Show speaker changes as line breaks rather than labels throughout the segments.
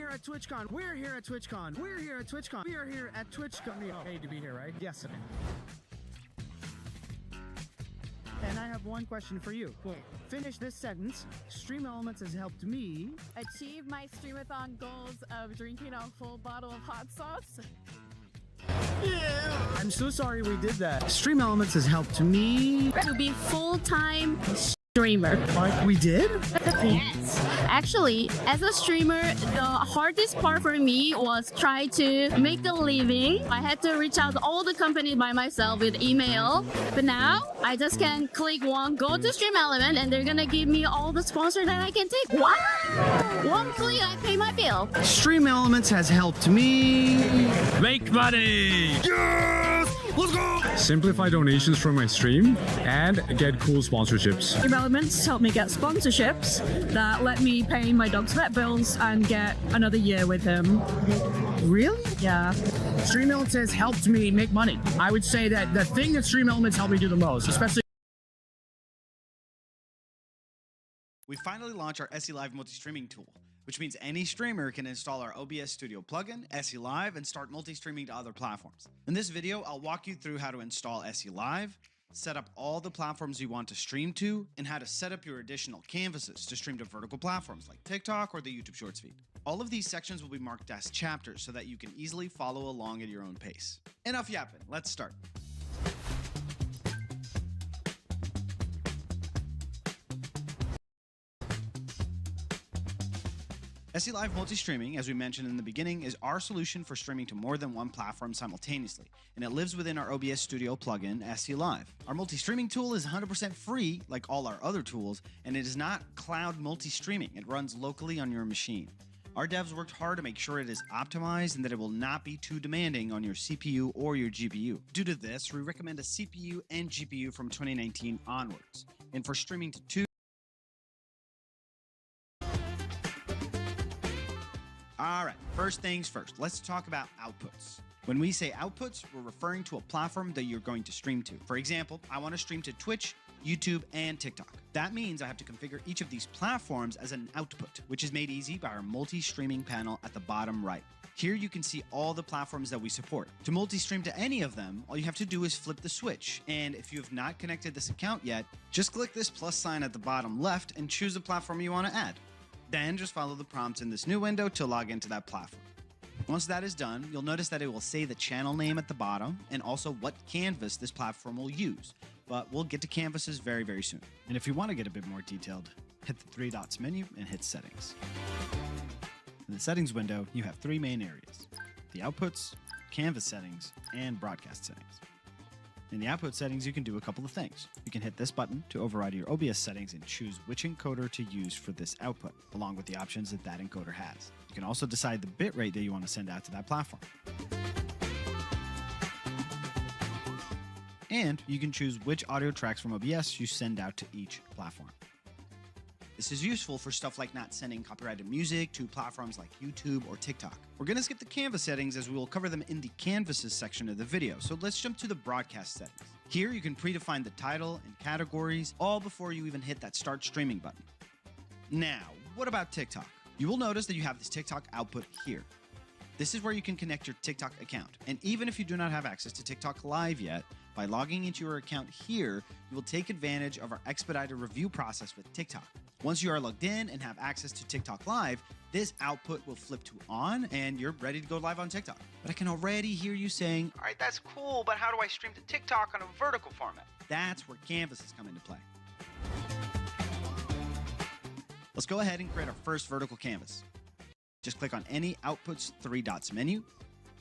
here at TwitchCon. We're here at TwitchCon. We're here at TwitchCon. We are here at TwitchCon. You're paid to be here, right? Yes, okay. And I have one question for you.
What?
Finish this sentence. Stream Elements has helped me
Achieve my streamathon goals of drinking a full bottle of hot sauce.
Yeah. I'm so sorry we did that. Stream Elements has helped me
To be full-time streamer.
Like we did?
Yes. Actually, as a streamer, the hardest part for me was try to make a living. I had to reach out to all the companies by myself with email. But now, I just can click one, go to Stream Element, and they're gonna give me all the sponsors that I can take. Wow! One click, I pay my bill.
Stream Elements has helped me
Make money!
Yes! Let's go!
Simplify donations from my stream and get cool sponsorships.
Stream Elements helped me get sponsorships that let me pay my dog's vet bills and get another year with him.
Really?
Yeah.
Stream Elements has helped me make money. I would say that the thing that Stream Elements helped me do the most, especially.
We finally launched our SE Live multi-streaming tool, which means any streamer can install our OBS Studio plugin, SE Live, and start multi-streaming to other platforms. In this video, I'll walk you through how to install SE Live, set up all the platforms you want to stream to, and how to set up your additional canvases to stream to vertical platforms like TikTok or the YouTube Shorts feed. All of these sections will be marked as chapters so that you can easily follow along at your own pace. Enough yapping, let's start. SE Live multi-streaming, as we mentioned in the beginning, is our solution for streaming to more than one platform simultaneously, and it lives within our OBS Studio plugin, SE Live. Our multi-streaming tool is 100% free, like all our other tools, and it is not cloud multi-streaming. It runs locally on your machine. Our devs worked hard to make sure it is optimized and that it will not be too demanding on your CPU or your GPU. Due to this, we recommend a CPU and GPU from 2019 onwards. And for streaming to two, all right, first things first, let's talk about outputs. When we say outputs, we're referring to a platform that you're going to stream to. For example, I want to stream to Twitch, YouTube, and TikTok. That means I have to configure each of these platforms as an output, which is made easy by our multi-streaming panel at the bottom right. Here you can see all the platforms that we support. To multi-stream to any of them, all you have to do is flip the switch. And if you have not connected this account yet, just click this plus sign at the bottom left and choose the platform you want to add. Then just follow the prompts in this new window to log into that platform. Once that is done, you'll notice that it will say the channel name at the bottom and also what canvas this platform will use. But we'll get to canvases very, very soon. And if you want to get a bit more detailed, hit the three dots menu and hit settings. In the settings window, you have three main areas: the outputs, canvas settings, and broadcast settings. In the output settings, you can do a couple of things. You can hit this button to override your OBS settings and choose which encoder to use for this output, along with the options that that encoder has. You can also decide the bitrate that you want to send out to that platform. And you can choose which audio tracks from OBS you send out to each platform. This is useful for stuff like not sending copyrighted music to platforms like YouTube or TikTok. We're going to skip the canvas settings as we will cover them in the canvases section of the video. So let's jump to the broadcast settings. Here you can predefine the title and categories all before you even hit that start streaming button. Now, what about TikTok? You will notice that you have this TikTok output here. This is where you can connect your TikTok account. And even if you do not have access to TikTok Live yet, by logging into your account here, you will take advantage of our expedited review process with TikTok. Once you are logged in and have access to TikTok Live, this output will flip to on and you're ready to go live on TikTok. But I can already hear you saying, all right, that's cool, but how do I stream to TikTok on a vertical format? That's where canvases come into play. Let's go ahead and create our first vertical canvas. Just click on any Outputs three dots menu,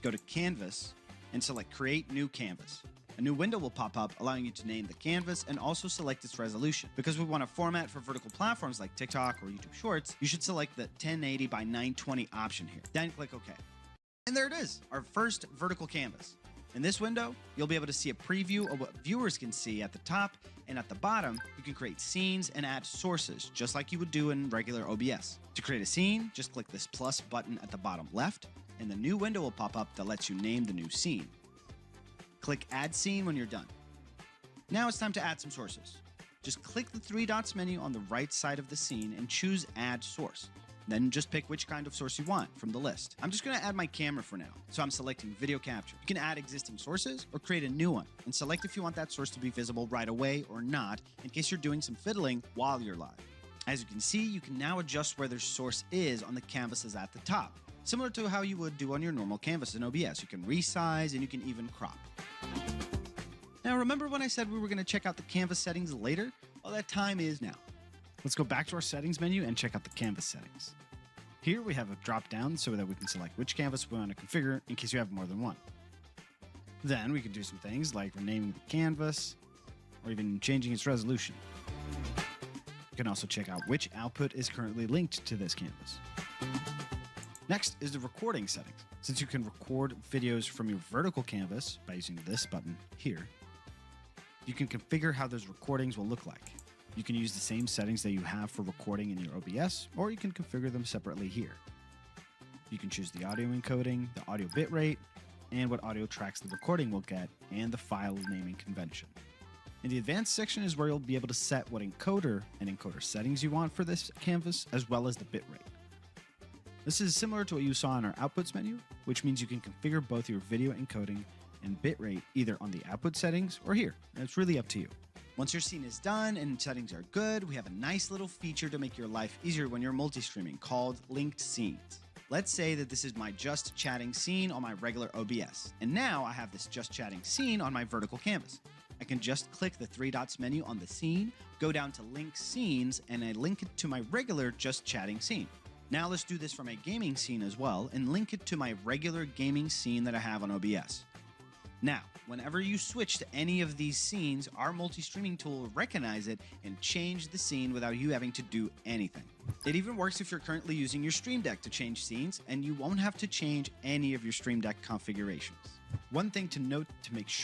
go to Canvas, and select Create New Canvas. A new window will pop up, allowing you to name the canvas and also select its resolution. Because we want a format for vertical platforms like TikTok or YouTube Shorts, you should select the 1080 by 920 option here. Then click OK. And there it is, our first vertical canvas. In this window, you'll be able to see a preview of what viewers can see at the top, and at the bottom, you can create scenes and add sources, just like you would do in regular OBS. To create a scene, just click this plus button at the bottom left, and the new window will pop up that lets you name the new scene. Click Add Scene when you're done. Now it's time to add some sources. Just click the three dots menu on the right side of the scene and choose Add Source. Then just pick which kind of source you want from the list. I'm just going to add my camera for now, so I'm selecting video capture. You can add existing sources or create a new one, and select if you want that source to be visible right away or not, in case you're doing some fiddling while you're live. As you can see, you can now adjust where the source is on the canvases at the top, similar to how you would do on your normal canvas in OBS. You can resize and you can even crop. Now remember when I said we were going to check out the canvas settings later? Well, that time is now. Let's go back to our settings menu and check out the canvas settings. Here we have a drop down so that we can select which canvas we want to configure in case you have more than one. Then we can do some things like renaming the canvas or even changing its resolution. You can also check out which output is currently linked to this canvas. Next is the recording settings. Since you can record videos from your vertical canvas by using this button here, you can configure how those recordings will look like. You can use the same settings that you have for recording in your OBS, or you can configure them separately here. You can choose the audio encoding, the audio bitrate, and what audio tracks the recording will get, and the file naming convention. In the advanced section is where you'll be able to set what encoder and encoder settings you want for this canvas, as well as the bitrate. This is similar to what you saw in our outputs menu, which means you can configure both your video encoding and bitrate either on the output settings or here. It's really up to you. Once your scene is done and settings are good, we have a nice little feature to make your life easier when you're multi-streaming called linked scenes. Let's say that this is my just chatting scene on my regular OBS, and now I have this just chatting scene on my vertical canvas. I can just click the three dots menu on the scene, go down to link scenes, and I link it to my regular just chatting scene. Now let's do this for my gaming scene as well and link it to my regular gaming scene that I have on OBS. Now, whenever you switch to any of these scenes, our multi-streaming tool will recognize it and change the scene without you having to do anything. It even works if you're currently using your Stream Deck to change scenes, and you won't have to change any of your Stream Deck configurations. One thing to note to make sure